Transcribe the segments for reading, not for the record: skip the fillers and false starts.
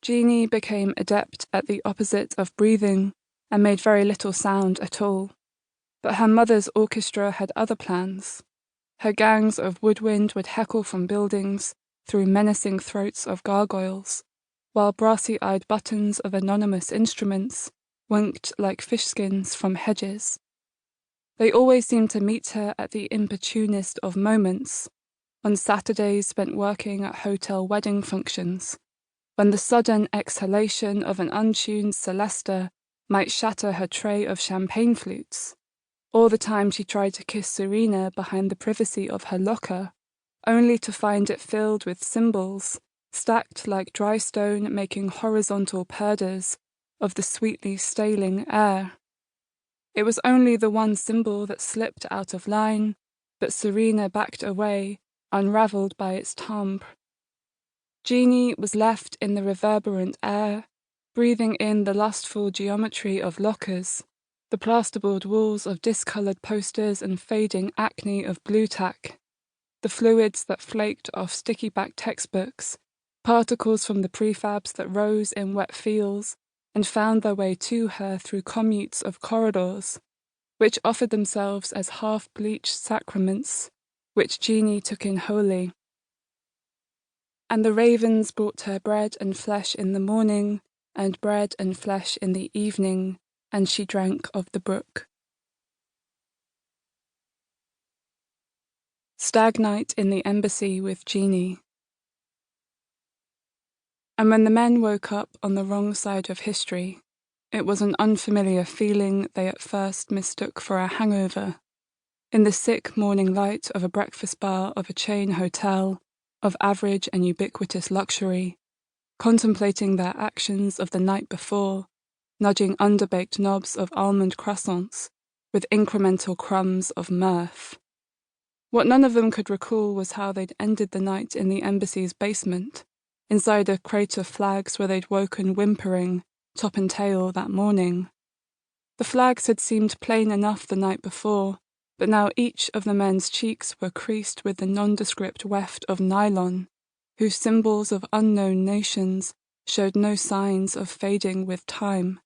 Jeannie became adept at the opposite of breathing and made very little sound at all. But her mother's orchestra had other plans. Her gangs of woodwind would heckle from buildings through menacing throats of gargoyles, while brassy-eyed buttons of anonymous instruments winked like fish skins from hedges. They always seemed to meet her at the importunest of moments, on Saturdays spent working at hotel wedding functions, when the sudden exhalation of an untuned celesta might shatter her tray of champagne flutes, or the time she tried to kiss Serena behind the privacy of her locker, only to find it filled with cymbals, stacked like dry stone making horizontal purdas of the sweetly staling air. It was only the one cymbal that slipped out of line, but Serena backed away, unravelled by its timbre. Jeannie was left in the reverberant air, breathing in the lustful geometry of lockers, the plasterboard walls of discoloured posters and fading acne of blue tack, the fluids that flaked off sticky-back textbooks, particles from the prefabs that rose in wet fields and found their way to her through commutes of corridors, which offered themselves as half-bleached sacraments, which Jeannie took in wholly. And the ravens brought her bread and flesh in the morning, and bread and flesh in the evening, and she drank of the brook. Stag night in the embassy with Jeannie. And when the men woke up on the wrong side of history, it was an unfamiliar feeling they at first mistook for a hangover. In the sick morning light of a breakfast bar of a chain hotel, of average and ubiquitous luxury, contemplating their actions of the night before, nudging underbaked knobs of almond croissants with incremental crumbs of mirth. What none of them could recall was how they'd ended the night in the embassy's basement, inside a crate of flags where they'd woken whimpering, top and tail, that morning. The flags had seemed plain enough the night before, but now each of the men's cheeks were creased with the nondescript weft of nylon, whose symbols of unknown nations showed no signs of fading with time.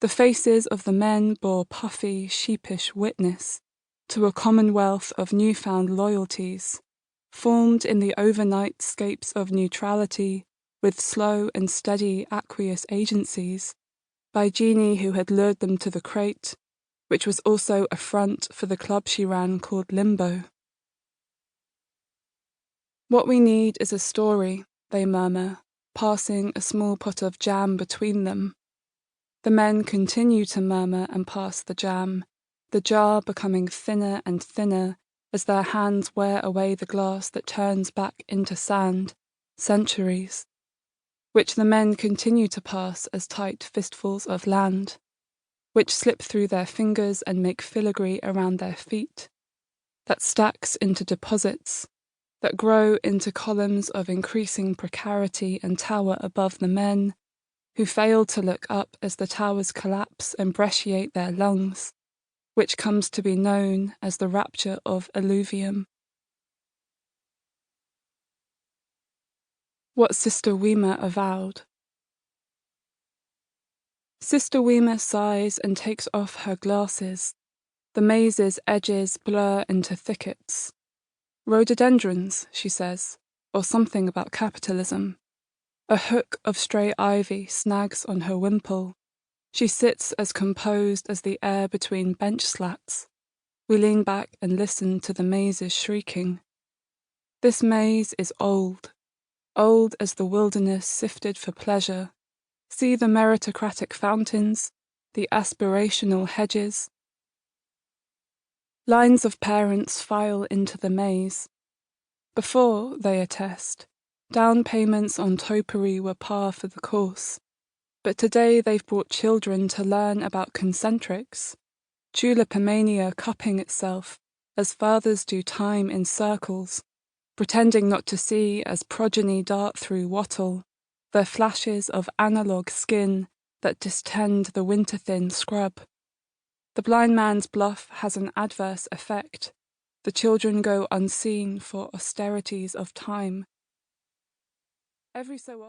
The faces of the men bore puffy, sheepish witness to a commonwealth of newfound loyalties, formed in the overnight scapes of neutrality with slow and steady aqueous agencies, by Jeannie who had lured them to the crate, which was also a front for the club she ran called Limbo. What we need is a story, they murmur, passing a small pot of jam between them. The men continue to murmur and pass the jam, the jar becoming thinner and thinner as their hands wear away the glass that turns back into sand, centuries, which the men continue to pass as tight fistfuls of land, which slip through their fingers and make filigree around their feet, that stacks into deposits, that grow into columns of increasing precarity and tower above the men, who fail to look up as the towers collapse and brecciate their lungs, which comes to be known as the rapture of alluvium. What Sister Weimer avowed. Sister Weimer sighs and takes off her glasses. The maze's edges blur into thickets. Rhododendrons, she says, or something about capitalism. A hook of stray ivy snags on her wimple. She sits as composed as the air between bench slats. We lean back and listen to the maze's shrieking. This maze is old, old as the wilderness sifted for pleasure. See the meritocratic fountains, the aspirational hedges. Lines of parents file into the maze. Before, they attest, down payments on topiary were par for the course, but today they've brought children to learn about concentrics, tulipomania cupping itself as fathers do time in circles, pretending not to see as progeny dart through wattle, their flashes of analogue skin that distend the winter-thin scrub. The blind man's bluff has an adverse effect. The children go unseen for austerities of time. Every so often